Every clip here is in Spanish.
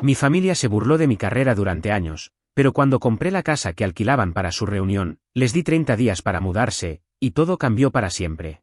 Mi familia se burló de mi carrera durante años, pero cuando compré la casa que alquilaban para su reunión, les di 30 días para mudarse, y todo cambió para siempre.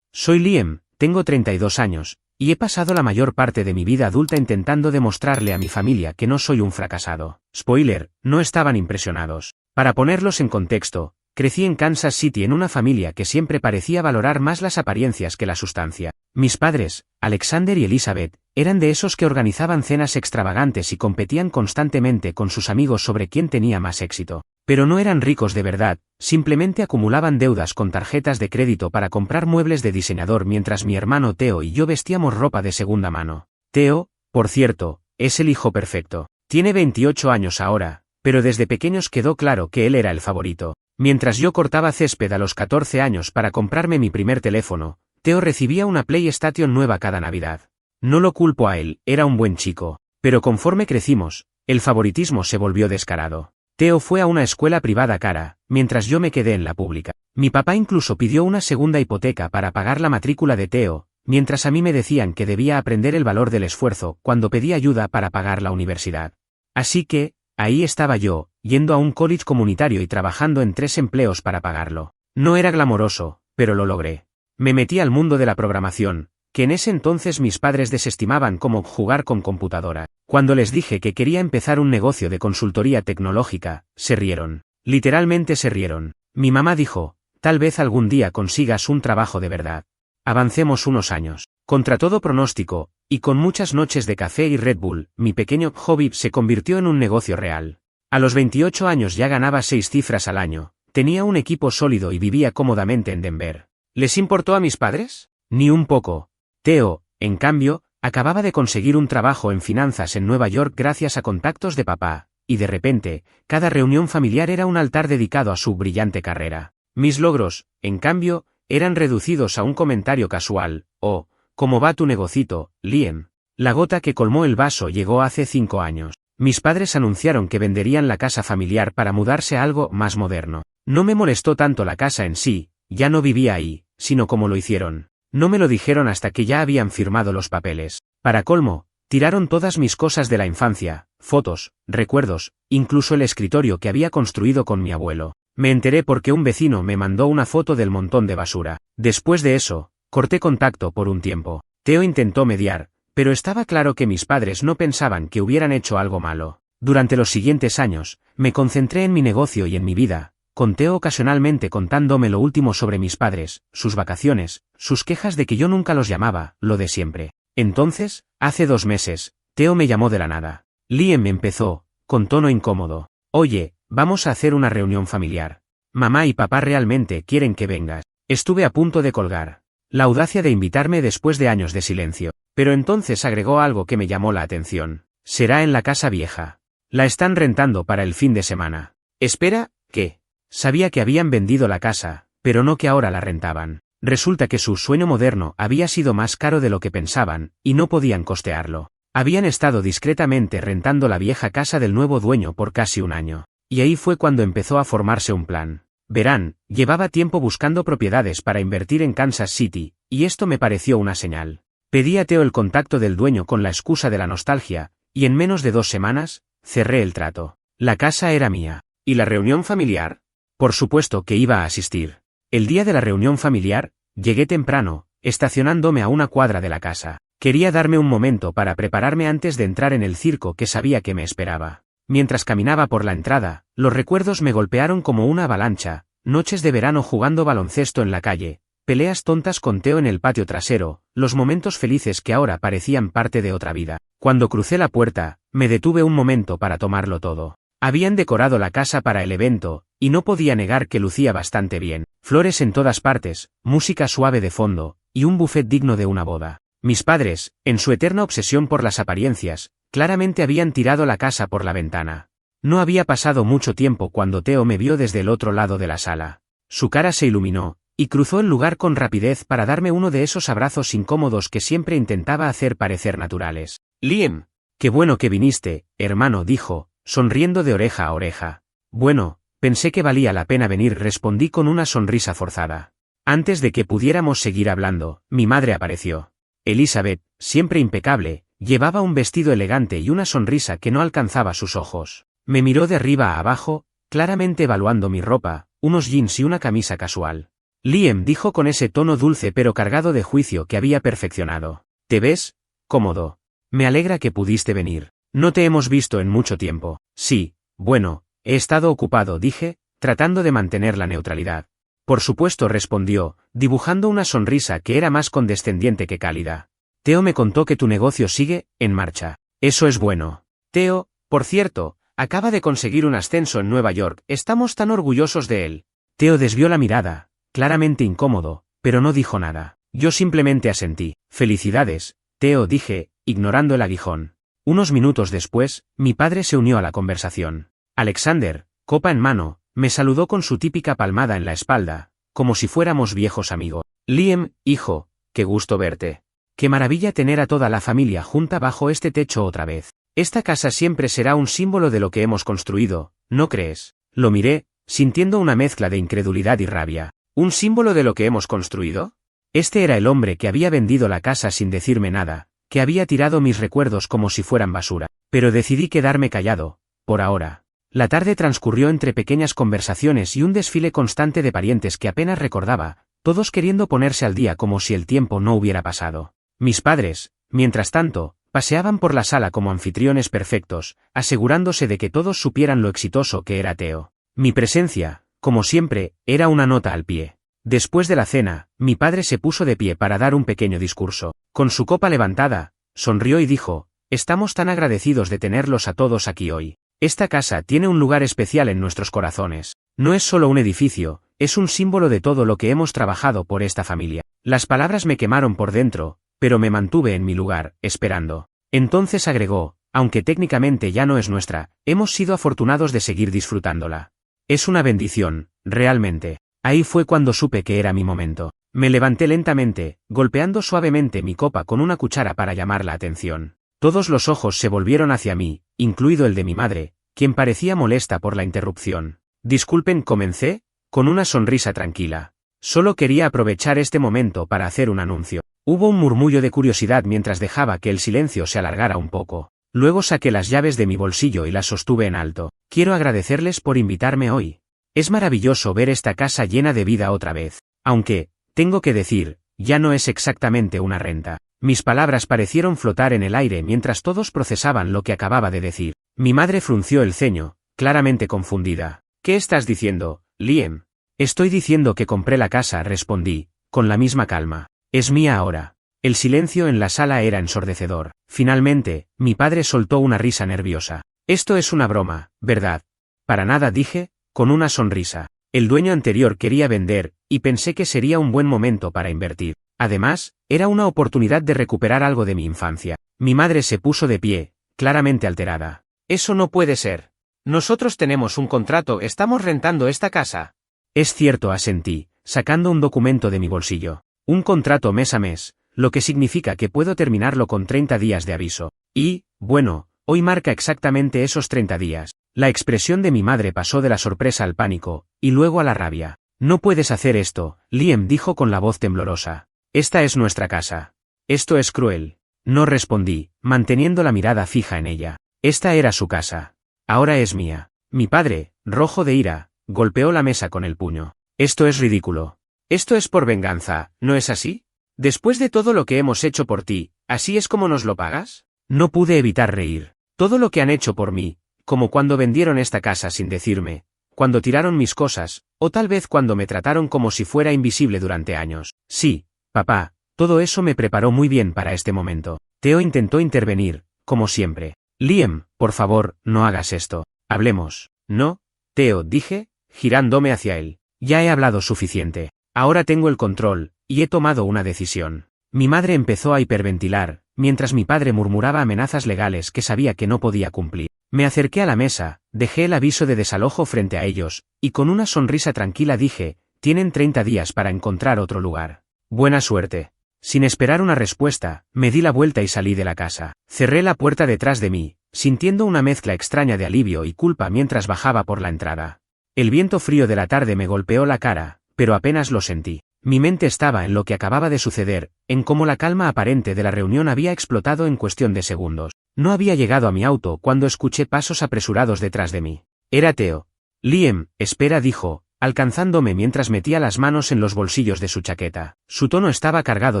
Soy Liam, tengo 32 años, y he pasado la mayor parte de mi vida adulta intentando demostrarle a mi familia que no soy un fracasado. Spoiler, no estaban impresionados. Para ponerlos en contexto, crecí en Kansas City en una familia que siempre parecía valorar más las apariencias que la sustancia. Mis padres, Alexander y Elizabeth, eran de esos que organizaban cenas extravagantes y competían constantemente con sus amigos sobre quién tenía más éxito. Pero no eran ricos de verdad, simplemente acumulaban deudas con tarjetas de crédito para comprar muebles de diseñador mientras mi hermano Theo y yo vestíamos ropa de segunda mano. Theo, por cierto, es el hijo perfecto. Tiene 28 años ahora, pero desde pequeños quedó claro que él era el favorito. Mientras yo cortaba césped a los 14 años para comprarme mi primer teléfono, Theo recibía una PlayStation nueva cada Navidad. No lo culpo a él, era un buen chico. Pero conforme crecimos, el favoritismo se volvió descarado. Theo fue a una escuela privada cara, mientras yo me quedé en la pública. Mi papá incluso pidió una segunda hipoteca para pagar la matrícula de Theo, mientras a mí me decían que debía aprender el valor del esfuerzo cuando pedí ayuda para pagar la universidad. Así que, ahí estaba yo, yendo a un college comunitario y trabajando en 3 empleos para pagarlo. No era glamoroso, pero lo logré. Me metí al mundo de la programación, que en ese entonces mis padres desestimaban como jugar con computadora. Cuando les dije que quería empezar un negocio de consultoría tecnológica, se rieron. Literalmente se rieron. Mi mamá dijo, tal vez algún día consigas un trabajo de verdad. Avancemos unos años. Contra todo pronóstico, y con muchas noches de café y Red Bull, mi pequeño hobby se convirtió en un negocio real. A los 28 años ya ganaba 6 cifras al año, tenía un equipo sólido y vivía cómodamente en Denver. ¿Les importó a mis padres? Ni un poco. Theo, en cambio, acababa de conseguir un trabajo en finanzas en Nueva York gracias a contactos de papá, y de repente, cada reunión familiar era un altar dedicado a su brillante carrera. Mis logros, en cambio, eran reducidos a un comentario casual, o, ¿cómo va tu negocito, Liam? La gota que colmó el vaso llegó hace 5 años. Mis padres anunciaron que venderían la casa familiar para mudarse a algo más moderno. No me molestó tanto la casa en sí, ya no vivía ahí, sino cómo lo hicieron. No me lo dijeron hasta que ya habían firmado los papeles. Para colmo, tiraron todas mis cosas de la infancia, fotos, recuerdos, incluso el escritorio que había construido con mi abuelo. Me enteré porque un vecino me mandó una foto del montón de basura. Después de eso, corté contacto por un tiempo. Theo intentó mediar, pero estaba claro que mis padres no pensaban que hubieran hecho algo malo. Durante los siguientes años, me concentré en mi negocio y en mi vida, con Theo ocasionalmente contándome lo último sobre mis padres, sus vacaciones, sus quejas de que yo nunca los llamaba, lo de siempre. Entonces, hace 2 meses, Theo me llamó de la nada. Liam empezó, con tono incómodo. Oye, vamos a hacer una reunión familiar. Mamá y papá realmente quieren que vengas. Estuve a punto de colgar. La audacia de invitarme después de años de silencio. Pero entonces agregó algo que me llamó la atención. Será en la casa vieja. La están rentando para el fin de semana. Espera, ¿qué? Sabía que habían vendido la casa, pero no que ahora la rentaban. Resulta que su sueño moderno había sido más caro de lo que pensaban, y no podían costearlo. Habían estado discretamente rentando la vieja casa del nuevo dueño por casi un año. Y ahí fue cuando empezó a formarse un plan. Verán, llevaba tiempo buscando propiedades para invertir en Kansas City, y esto me pareció una señal. Pedí a Theo el contacto del dueño con la excusa de la nostalgia, y en menos de 2 semanas, cerré el trato. La casa era mía. ¿Y la reunión familiar? Por supuesto que iba a asistir. El día de la reunión familiar, llegué temprano, estacionándome a una cuadra de la casa. Quería darme un momento para prepararme antes de entrar en el circo que sabía que me esperaba. Mientras caminaba por la entrada, los recuerdos me golpearon como una avalancha, noches de verano jugando baloncesto en la calle, peleas tontas con Theo en el patio trasero, los momentos felices que ahora parecían parte de otra vida. Cuando crucé la puerta, me detuve un momento para tomarlo todo. Habían decorado la casa para el evento, y no podía negar que lucía bastante bien. Flores en todas partes, música suave de fondo, y un buffet digno de una boda. Mis padres, en su eterna obsesión por las apariencias, claramente habían tirado la casa por la ventana. No había pasado mucho tiempo cuando Theo me vio desde el otro lado de la sala. Su cara se iluminó, y cruzó el lugar con rapidez para darme uno de esos abrazos incómodos que siempre intentaba hacer parecer naturales. Liam, qué bueno que viniste, hermano, dijo, sonriendo de oreja a oreja. Bueno, pensé que valía la pena venir, respondí con una sonrisa forzada. Antes de que pudiéramos seguir hablando, mi madre apareció. Elizabeth, siempre impecable, Llevaba un vestido elegante y una sonrisa que no alcanzaba sus ojos. Me miró de arriba a abajo, claramente evaluando mi ropa, unos jeans y una camisa casual. Liam dijo con ese tono dulce pero cargado de juicio que había perfeccionado. ¿Te ves cómodo? Me alegra que pudiste venir. No te hemos visto en mucho tiempo. Sí, bueno, he estado ocupado, dije, tratando de mantener la neutralidad. Por supuesto, respondió, dibujando una sonrisa que era más condescendiente que cálida. Theo me contó que tu negocio sigue en marcha. Eso es bueno. Theo, por cierto, acaba de conseguir un ascenso en Nueva York. Estamos tan orgullosos de él. Theo desvió la mirada, claramente incómodo, pero no dijo nada. Yo simplemente asentí. Felicidades, Theo, dije, ignorando el aguijón. Unos minutos después, mi padre se unió a la conversación. Alexander, copa en mano, me saludó con su típica palmada en la espalda, como si fuéramos viejos amigos. Liam, hijo, qué gusto verte. Qué maravilla tener a toda la familia junta bajo este techo otra vez. Esta casa siempre será un símbolo de lo que hemos construido, ¿no crees? Lo miré, sintiendo una mezcla de incredulidad y rabia. ¿Un símbolo de lo que hemos construido? Este era el hombre que había vendido la casa sin decirme nada, que había tirado mis recuerdos como si fueran basura. Pero decidí quedarme callado, por ahora. La tarde transcurrió entre pequeñas conversaciones y un desfile constante de parientes que apenas recordaba, todos queriendo ponerse al día como si el tiempo no hubiera pasado. Mis padres, mientras tanto, paseaban por la sala como anfitriones perfectos, asegurándose de que todos supieran lo exitoso que era Theo. Mi presencia, como siempre, era una nota al pie. Después de la cena, mi padre se puso de pie para dar un pequeño discurso. Con su copa levantada, sonrió y dijo, estamos tan agradecidos de tenerlos a todos aquí hoy. Esta casa tiene un lugar especial en nuestros corazones. No es solo un edificio, es un símbolo de todo lo que hemos trabajado por esta familia. Las palabras me quemaron por dentro, pero me mantuve en mi lugar, esperando. Entonces agregó, aunque técnicamente ya no es nuestra, hemos sido afortunados de seguir disfrutándola. Es una bendición, realmente. Ahí fue cuando supe que era mi momento. Me levanté lentamente, golpeando suavemente mi copa con una cuchara para llamar la atención. Todos los ojos se volvieron hacia mí, incluido el de mi madre, quien parecía molesta por la interrupción. Disculpen, comencé, con una sonrisa tranquila. Solo quería aprovechar este momento para hacer un anuncio. Hubo un murmullo de curiosidad mientras dejaba que el silencio se alargara un poco. Luego saqué las llaves de mi bolsillo y las sostuve en alto. Quiero agradecerles por invitarme hoy. Es maravilloso ver esta casa llena de vida otra vez. Aunque, tengo que decir, ya no es exactamente una renta. Mis palabras parecieron flotar en el aire mientras todos procesaban lo que acababa de decir. Mi madre frunció el ceño, claramente confundida. ¿Qué estás diciendo, Liam? Estoy diciendo que compré la casa, respondí, con la misma calma. Es mía ahora. El silencio en la sala era ensordecedor. Finalmente, mi padre soltó una risa nerviosa. Esto es una broma, ¿verdad? Para nada, dije, con una sonrisa. El dueño anterior quería vender, y pensé que sería un buen momento para invertir. Además, era una oportunidad de recuperar algo de mi infancia. Mi madre se puso de pie, claramente alterada. Eso no puede ser. Nosotros tenemos un contrato, estamos rentando esta casa. Es cierto, asentí, sacando un documento de mi bolsillo. Un contrato mes a mes, lo que significa que puedo terminarlo con 30 días de aviso. Y, bueno, hoy marca exactamente esos 30 días. La expresión de mi madre pasó de la sorpresa al pánico, y luego a la rabia. No puedes hacer esto, Liam dijo con la voz temblorosa. Esta es nuestra casa. Esto es cruel. No respondí, manteniendo la mirada fija en ella. Esta era su casa. Ahora es mía. Mi padre, rojo de ira, golpeó la mesa con el puño. Esto es ridículo. Esto es por venganza, ¿no es así? Después de todo lo que hemos hecho por ti, ¿así es como nos lo pagas? No pude evitar reír. Todo lo que han hecho por mí, como cuando vendieron esta casa sin decirme, cuando tiraron mis cosas, o tal vez cuando me trataron como si fuera invisible durante años. Sí, papá, todo eso me preparó muy bien para este momento. Theo intentó intervenir, como siempre. Liam, por favor, no hagas esto. Hablemos. No, Theo, dije, girándome hacia él. Ya he hablado suficiente. Ahora tengo el control, y he tomado una decisión. Mi madre empezó a hiperventilar, mientras mi padre murmuraba amenazas legales que sabía que no podía cumplir. Me acerqué a la mesa, dejé el aviso de desalojo frente a ellos, y con una sonrisa tranquila dije, tienen 30 días para encontrar otro lugar. Buena suerte. Sin esperar una respuesta, me di la vuelta y salí de la casa. Cerré la puerta detrás de mí, sintiendo una mezcla extraña de alivio y culpa mientras bajaba por la entrada. El viento frío de la tarde me golpeó la cara, pero apenas lo sentí. Mi mente estaba en lo que acababa de suceder, en cómo la calma aparente de la reunión había explotado en cuestión de segundos. No había llegado a mi auto cuando escuché pasos apresurados detrás de mí. Era Theo. Liam, espera, dijo, alcanzándome mientras metía las manos en los bolsillos de su chaqueta. Su tono estaba cargado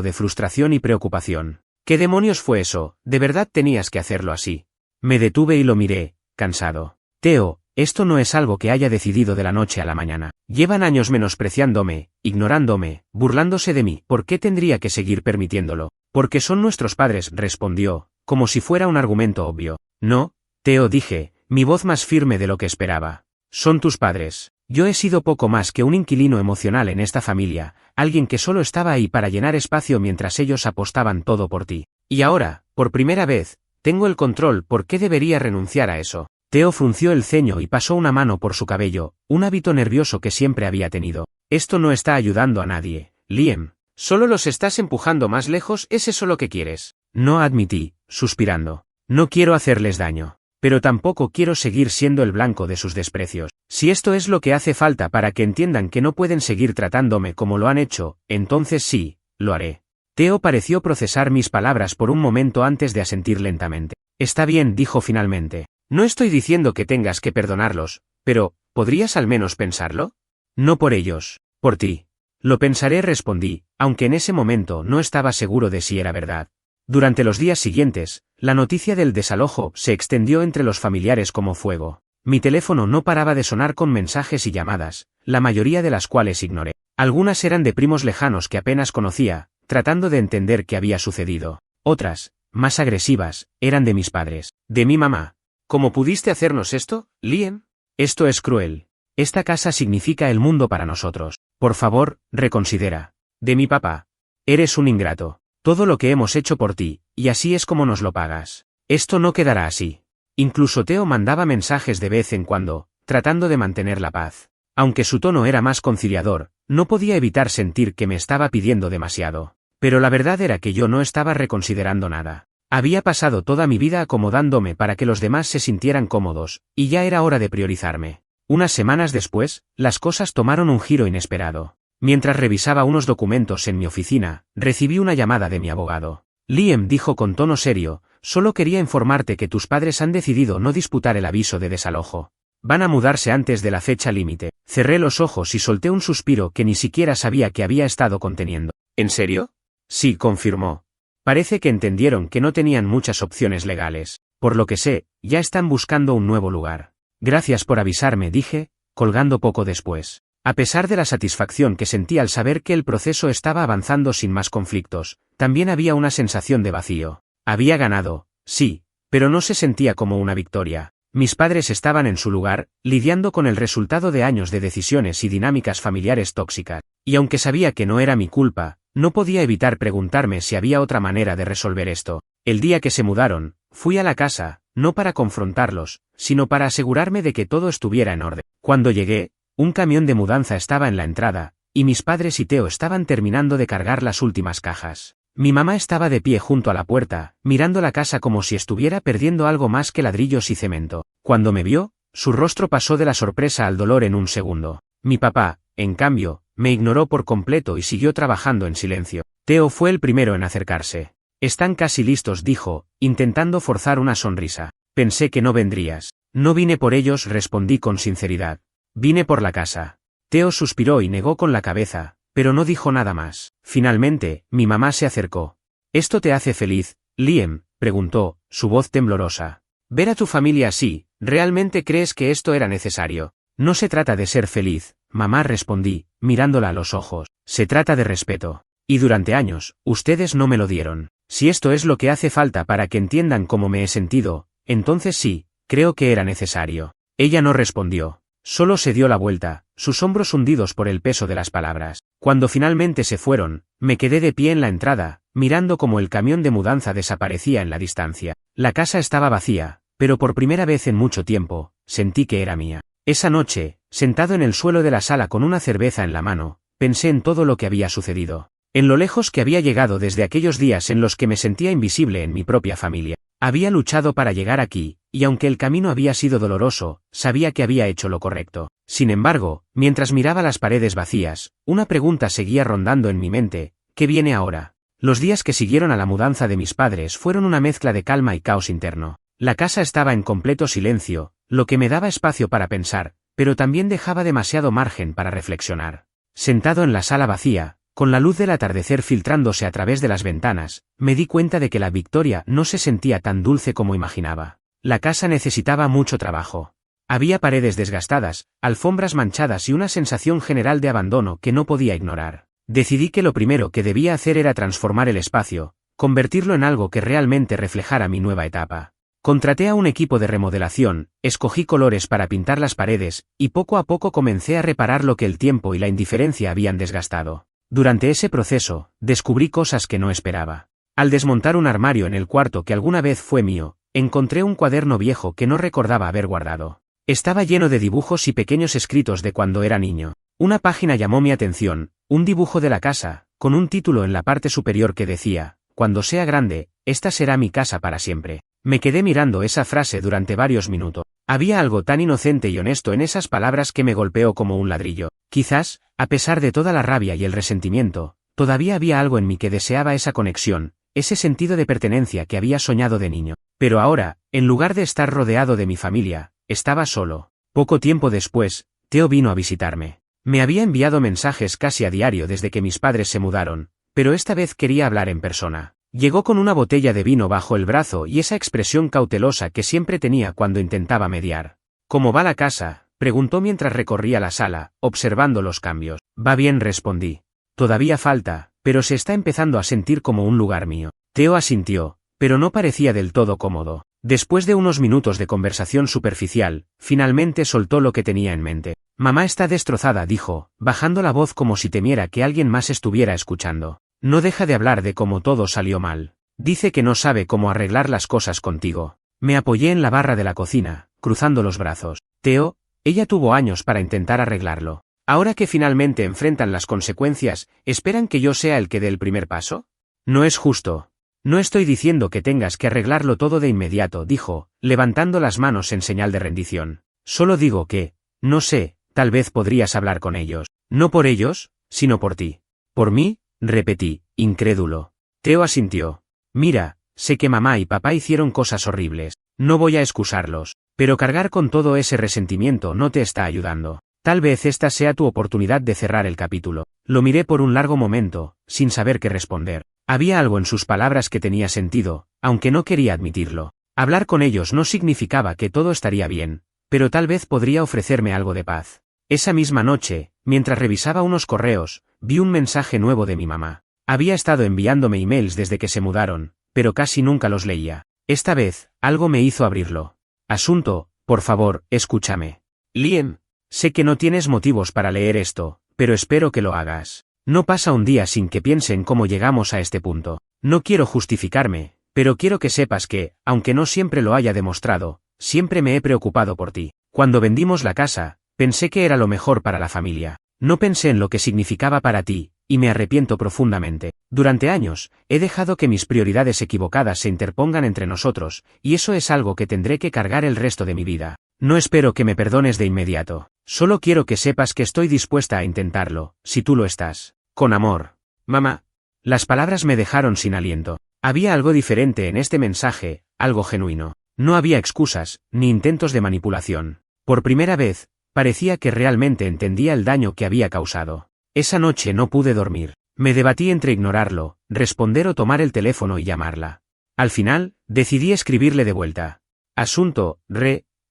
de frustración y preocupación. ¿Qué demonios fue eso? ¿De verdad tenías que hacerlo así? Me detuve y lo miré, cansado. Theo, esto no es algo que haya decidido de la noche a la mañana. Llevan años menospreciándome, ignorándome, burlándose de mí. ¿Por qué tendría que seguir permitiéndolo? Porque son nuestros padres, respondió, como si fuera un argumento obvio. No, Theo, dije, mi voz más firme de lo que esperaba. Son tus padres. Yo he sido poco más que un inquilino emocional en esta familia, alguien que solo estaba ahí para llenar espacio mientras ellos apostaban todo por ti. Y ahora, por primera vez, tengo el control. ¿Por qué debería renunciar a eso? Theo frunció el ceño y pasó una mano por su cabello, un hábito nervioso que siempre había tenido. Esto no está ayudando a nadie, Liam. Solo los estás empujando más lejos. ¿Es eso lo que quieres? No, admití, suspirando. No quiero hacerles daño. Pero tampoco quiero seguir siendo el blanco de sus desprecios. Si esto es lo que hace falta para que entiendan que no pueden seguir tratándome como lo han hecho, entonces sí, lo haré. Theo pareció procesar mis palabras por un momento antes de asentir lentamente. Está bien, dijo finalmente. No estoy diciendo que tengas que perdonarlos, pero, ¿podrías al menos pensarlo? No por ellos, por ti. Lo pensaré, respondí, aunque en ese momento no estaba seguro de si era verdad. Durante los días siguientes, la noticia del desalojo se extendió entre los familiares como fuego. Mi teléfono no paraba de sonar con mensajes y llamadas, la mayoría de las cuales ignoré. Algunas eran de primos lejanos que apenas conocía, tratando de entender qué había sucedido. Otras, más agresivas, eran de mis padres, de mi mamá. ¿Cómo pudiste hacernos esto, Liam? Esto es cruel. Esta casa significa el mundo para nosotros. Por favor, reconsidera. De mi papá. Eres un ingrato. Todo lo que hemos hecho por ti, y así es como nos lo pagas. Esto no quedará así. Incluso Theo mandaba mensajes de vez en cuando, tratando de mantener la paz. Aunque su tono era más conciliador, no podía evitar sentir que me estaba pidiendo demasiado. Pero la verdad era que yo no estaba reconsiderando nada. Había pasado toda mi vida acomodándome para que los demás se sintieran cómodos, y ya era hora de priorizarme. Unas semanas después, las cosas tomaron un giro inesperado. Mientras revisaba unos documentos en mi oficina, recibí una llamada de mi abogado. Liam, dijo con tono serio, solo quería informarte que tus padres han decidido no disputar el aviso de desalojo. Van a mudarse antes de la fecha límite. Cerré los ojos y solté un suspiro que ni siquiera sabía que había estado conteniendo. ¿En serio? Sí, confirmó. Parece que entendieron que no tenían muchas opciones legales. Por lo que sé, ya están buscando un nuevo lugar. Gracias por avisarme, dije, colgando poco después. A pesar de la satisfacción que sentí al saber que el proceso estaba avanzando sin más conflictos, también había una sensación de vacío. Había ganado, sí, pero no se sentía como una victoria. Mis padres estaban en su lugar, lidiando con el resultado de años de decisiones y dinámicas familiares tóxicas. Y aunque sabía que no era mi culpa, no podía evitar preguntarme si había otra manera de resolver esto. El día que se mudaron, fui a la casa, no para confrontarlos, sino para asegurarme de que todo estuviera en orden. Cuando llegué, un camión de mudanza estaba en la entrada, y mis padres y Theo estaban terminando de cargar las últimas cajas. Mi mamá estaba de pie junto a la puerta, mirando la casa como si estuviera perdiendo algo más que ladrillos y cemento. Cuando me vio, su rostro pasó de la sorpresa al dolor en un segundo. Mi papá, en cambio, me ignoró por completo y siguió trabajando en silencio. Theo fue el primero en acercarse. Están casi listos, dijo, intentando forzar una sonrisa. Pensé que no vendrías. No vine por ellos, respondí con sinceridad. Vine por la casa. Theo suspiró y negó con la cabeza, pero no dijo nada más. Finalmente, mi mamá se acercó. ¿Esto te hace feliz, Liam?, preguntó, su voz temblorosa. Ver a tu familia así, ¿realmente crees que esto era necesario? No se trata de ser feliz, mamá, respondí, mirándola a los ojos. Se trata de respeto. Y durante años, ustedes no me lo dieron. Si esto es lo que hace falta para que entiendan cómo me he sentido, entonces sí, creo que era necesario. Ella no respondió. Solo se dio la vuelta, sus hombros hundidos por el peso de las palabras. Cuando finalmente se fueron, me quedé de pie en la entrada, mirando cómo el camión de mudanza desaparecía en la distancia. La casa estaba vacía, pero por primera vez en mucho tiempo, sentí que era mía. Esa noche, sentado en el suelo de la sala con una cerveza en la mano, pensé en todo lo que había sucedido. En lo lejos que había llegado desde aquellos días en los que me sentía invisible en mi propia familia. Había luchado para llegar aquí, y aunque el camino había sido doloroso, sabía que había hecho lo correcto. Sin embargo, mientras miraba las paredes vacías, una pregunta seguía rondando en mi mente: ¿qué viene ahora? Los días que siguieron a la mudanza de mis padres fueron una mezcla de calma y caos interno. La casa estaba en completo silencio, lo que me daba espacio para pensar, pero también dejaba demasiado margen para reflexionar. Sentado en la sala vacía, con la luz del atardecer filtrándose a través de las ventanas, me di cuenta de que la victoria no se sentía tan dulce como imaginaba. La casa necesitaba mucho trabajo. Había paredes desgastadas, alfombras manchadas y una sensación general de abandono que no podía ignorar. Decidí que lo primero que debía hacer era transformar el espacio, convertirlo en algo que realmente reflejara mi nueva etapa. Contraté a un equipo de remodelación, escogí colores para pintar las paredes, y poco a poco comencé a reparar lo que el tiempo y la indiferencia habían desgastado. Durante ese proceso, descubrí cosas que no esperaba. Al desmontar un armario en el cuarto que alguna vez fue mío, encontré un cuaderno viejo que no recordaba haber guardado. Estaba lleno de dibujos y pequeños escritos de cuando era niño. Una página llamó mi atención, un dibujo de la casa, con un título en la parte superior que decía: «Cuando sea grande, esta será mi casa para siempre». Me quedé mirando esa frase durante varios minutos. Había algo tan inocente y honesto en esas palabras que me golpeó como un ladrillo. Quizás, a pesar de toda la rabia y el resentimiento, todavía había algo en mí que deseaba esa conexión, ese sentido de pertenencia que había soñado de niño. Pero ahora, en lugar de estar rodeado de mi familia, estaba solo. Poco tiempo después, Theo vino a visitarme. Me había enviado mensajes casi a diario desde que mis padres se mudaron, pero esta vez quería hablar en persona. Llegó con una botella de vino bajo el brazo y esa expresión cautelosa que siempre tenía cuando intentaba mediar. «¿Cómo va la casa?», preguntó mientras recorría la sala, observando los cambios. «Va bien», respondí. «Todavía falta, pero se está empezando a sentir como un lugar mío». Theo asintió, pero no parecía del todo cómodo. Después de unos minutos de conversación superficial, finalmente soltó lo que tenía en mente. «Mamá está destrozada», dijo, bajando la voz como si temiera que alguien más estuviera escuchando. «No deja de hablar de cómo todo salió mal. Dice que no sabe cómo arreglar las cosas contigo». Me apoyé en la barra de la cocina, cruzando los brazos. «Theo, ella tuvo años para intentar arreglarlo. Ahora que finalmente enfrentan las consecuencias, ¿esperan que yo sea el que dé el primer paso? No es justo». «No estoy diciendo que tengas que arreglarlo todo de inmediato», dijo, levantando las manos en señal de rendición. «Solo digo que, no sé, tal vez podrías hablar con ellos. No por ellos, sino por ti». «¿Por mí?», repetí, incrédulo. Theo asintió. «Mira, sé que mamá y papá hicieron cosas horribles. No voy a excusarlos, pero cargar con todo ese resentimiento no te está ayudando. Tal vez esta sea tu oportunidad de cerrar el capítulo». Lo miré por un largo momento, sin saber qué responder. Había algo en sus palabras que tenía sentido, aunque no quería admitirlo. Hablar con ellos no significaba que todo estaría bien, pero tal vez podría ofrecerme algo de paz. Esa misma noche, mientras revisaba unos correos, vi un mensaje nuevo de mi mamá. Había estado enviándome emails desde que se mudaron, pero casi nunca los leía. Esta vez, algo me hizo abrirlo. «Asunto, por favor, escúchame. Liam, sé que no tienes motivos para leer esto, pero espero que lo hagas. No pasa un día sin que piense en cómo llegamos a este punto. No quiero justificarme, pero quiero que sepas que, aunque no siempre lo haya demostrado, siempre me he preocupado por ti. Cuando vendimos la casa, pensé que era lo mejor para la familia. No pensé en lo que significaba para ti, y me arrepiento profundamente. Durante años, he dejado que mis prioridades equivocadas se interpongan entre nosotros, y eso es algo que tendré que cargar el resto de mi vida. No espero que me perdones de inmediato. Solo quiero que sepas que estoy dispuesta a intentarlo, si tú lo estás. Con amor. Mamá». Las palabras me dejaron sin aliento. Había algo diferente en este mensaje, algo genuino. No había excusas, ni intentos de manipulación. Por primera vez, parecía que realmente entendía el daño que había causado. Esa noche no pude dormir. Me debatí entre ignorarlo, responder o tomar el teléfono y llamarla. Al final, decidí escribirle de vuelta. «Asunto,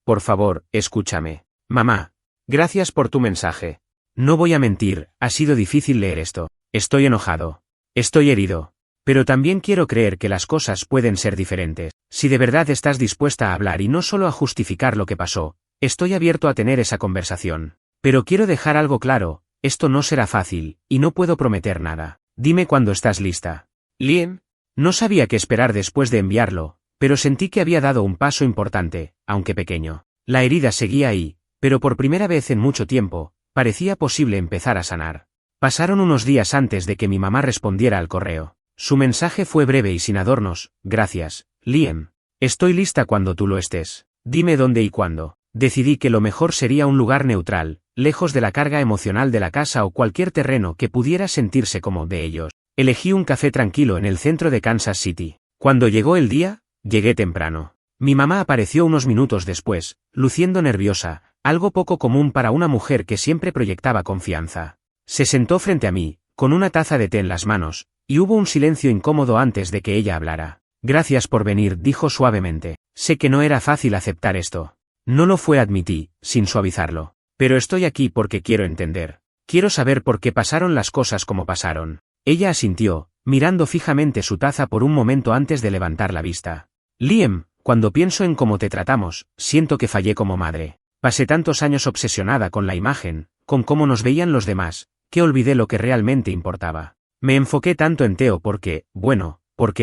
por favor, escúchame. Mamá. Gracias por tu mensaje. No voy a mentir, ha sido difícil leer esto. Estoy enojado. Estoy herido. Pero también quiero creer que las cosas pueden ser diferentes. Si de verdad estás dispuesta a hablar y no solo a justificar lo que pasó, estoy abierto a tener esa conversación. Pero quiero dejar algo claro, esto no será fácil, y no puedo prometer nada. Dime cuando estás lista». Liam. No sabía qué esperar después de enviarlo, pero sentí que había dado un paso importante, aunque pequeño. La herida seguía ahí, pero por primera vez en mucho tiempo, parecía posible empezar a sanar. Pasaron unos días antes de que mi mamá respondiera al correo. Su mensaje fue breve y sin adornos: «Gracias, Liam. Estoy lista cuando tú lo estés». Dime dónde y cuándo. Decidí que lo mejor sería un lugar neutral, lejos de la carga emocional de la casa o cualquier terreno que pudiera sentirse como de ellos. Elegí un café tranquilo en el centro de Kansas City. Cuando llegó el día, llegué temprano. Mi mamá apareció unos minutos después, luciendo nerviosa, algo poco común para una mujer que siempre proyectaba confianza. Se sentó frente a mí, con una taza de té en las manos, y hubo un silencio incómodo antes de que ella hablara. Gracias por venir, dijo suavemente. Sé que no era fácil aceptar esto. No lo fue, admití, sin suavizarlo. Pero estoy aquí porque quiero entender. Quiero saber por qué pasaron las cosas como pasaron. Ella asintió, mirando fijamente su taza por un momento antes de levantar la vista. Liam, cuando pienso en cómo te tratamos, siento que fallé como madre. Pasé tantos años obsesionada con la imagen, con cómo nos veían los demás, que olvidé lo que realmente importaba. Me enfoqué tanto en Theo porque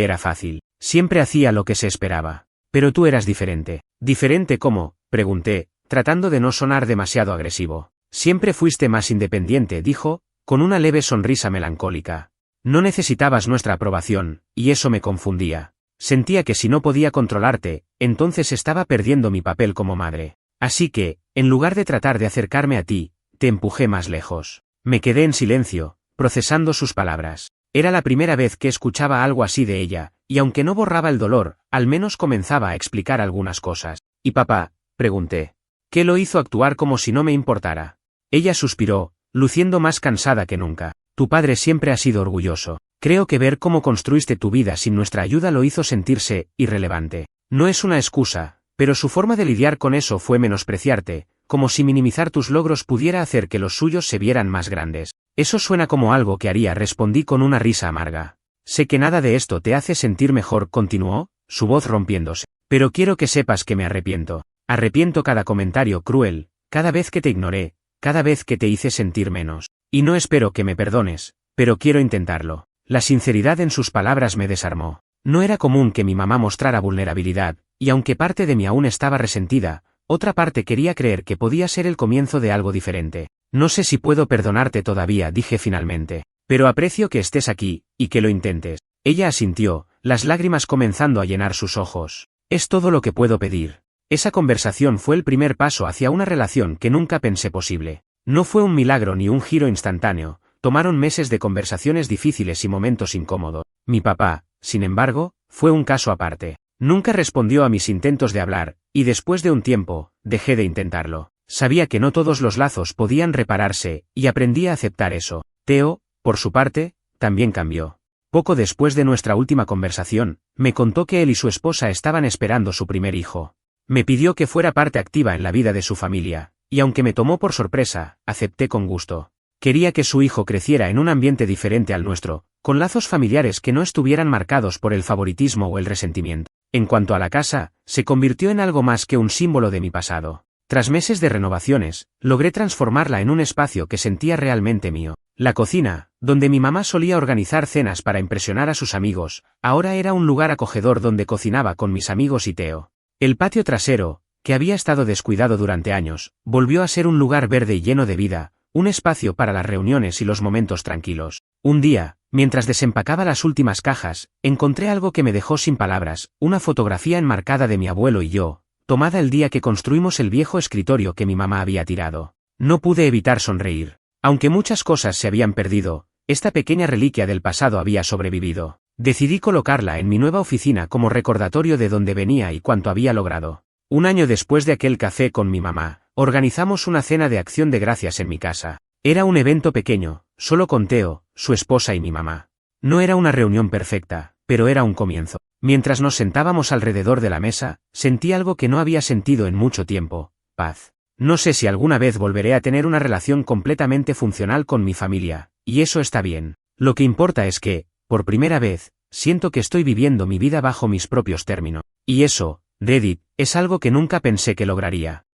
era fácil. Siempre hacía lo que se esperaba. Pero tú eras diferente. ¿Diferente cómo?, pregunté, tratando de no sonar demasiado agresivo. Siempre fuiste más independiente, dijo, con una leve sonrisa melancólica. No necesitabas nuestra aprobación, y eso me confundía. Sentía que si no podía controlarte, entonces estaba perdiendo mi papel como madre. Así que, en lugar de tratar de acercarme a ti, te empujé más lejos. Me quedé en silencio, procesando sus palabras. Era la primera vez que escuchaba algo así de ella, y aunque no borraba el dolor, al menos comenzaba a explicar algunas cosas. ¿Y papá?, pregunté. ¿Qué lo hizo actuar como si no me importara? Ella suspiró, luciendo más cansada que nunca. Tu padre siempre ha sido orgulloso. Creo que ver cómo construiste tu vida sin nuestra ayuda lo hizo sentirse irrelevante. No es una excusa, pero su forma de lidiar con eso fue menospreciarte, como si minimizar tus logros pudiera hacer que los suyos se vieran más grandes. Eso suena como algo que haría, respondí con una risa amarga. Sé que nada de esto te hace sentir mejor, continuó, su voz rompiéndose. Pero quiero que sepas que me arrepiento. Arrepiento cada comentario cruel, cada vez que te ignoré, cada vez que te hice sentir menos. Y no espero que me perdones, pero quiero intentarlo. La sinceridad en sus palabras me desarmó. No era común que mi mamá mostrara vulnerabilidad, y aunque parte de mí aún estaba resentida, otra parte quería creer que podía ser el comienzo de algo diferente. No sé si puedo perdonarte todavía, dije finalmente, pero aprecio que estés aquí, y que lo intentes. Ella asintió, las lágrimas comenzando a llenar sus ojos. Es todo lo que puedo pedir. Esa conversación fue el primer paso hacia una relación que nunca pensé posible. No fue un milagro ni un giro instantáneo, tomaron meses de conversaciones difíciles y momentos incómodos. Mi papá, sin embargo, fue un caso aparte. Nunca respondió a mis intentos de hablar, y después de un tiempo, dejé de intentarlo. Sabía que no todos los lazos podían repararse, y aprendí a aceptar eso. Theo, por su parte, también cambió. Poco después de nuestra última conversación, me contó que él y su esposa estaban esperando su primer hijo. Me pidió que fuera parte activa en la vida de su familia, y aunque me tomó por sorpresa, acepté con gusto. Quería que su hijo creciera en un ambiente diferente al nuestro, con lazos familiares que no estuvieran marcados por el favoritismo o el resentimiento. En cuanto a la casa, se convirtió en algo más que un símbolo de mi pasado. Tras meses de renovaciones, logré transformarla en un espacio que sentía realmente mío. La cocina, donde mi mamá solía organizar cenas para impresionar a sus amigos, ahora era un lugar acogedor donde cocinaba con mis amigos y Theo. El patio trasero, que había estado descuidado durante años, volvió a ser un lugar verde y lleno de vida, un espacio para las reuniones y los momentos tranquilos. Un día, mientras desempacaba las últimas cajas, encontré algo que me dejó sin palabras, una fotografía enmarcada de mi abuelo y yo, tomada el día que construimos el viejo escritorio que mi mamá había tirado. No pude evitar sonreír. Aunque muchas cosas se habían perdido, esta pequeña reliquia del pasado había sobrevivido. Decidí colocarla en mi nueva oficina como recordatorio de dónde venía y cuánto había logrado. Un año después de aquel café con mi mamá, organizamos una cena de acción de gracias en mi casa. Era un evento pequeño, solo con Theo, su esposa y mi mamá. No era una reunión perfecta, pero era un comienzo. Mientras nos sentábamos alrededor de la mesa, sentí algo que no había sentido en mucho tiempo: paz. No sé si alguna vez volveré a tener una relación completamente funcional con mi familia, y eso está bien. Lo que importa es que, por primera vez, siento que estoy viviendo mi vida bajo mis propios términos. Y eso, Reddit, es algo que nunca pensé que lograría.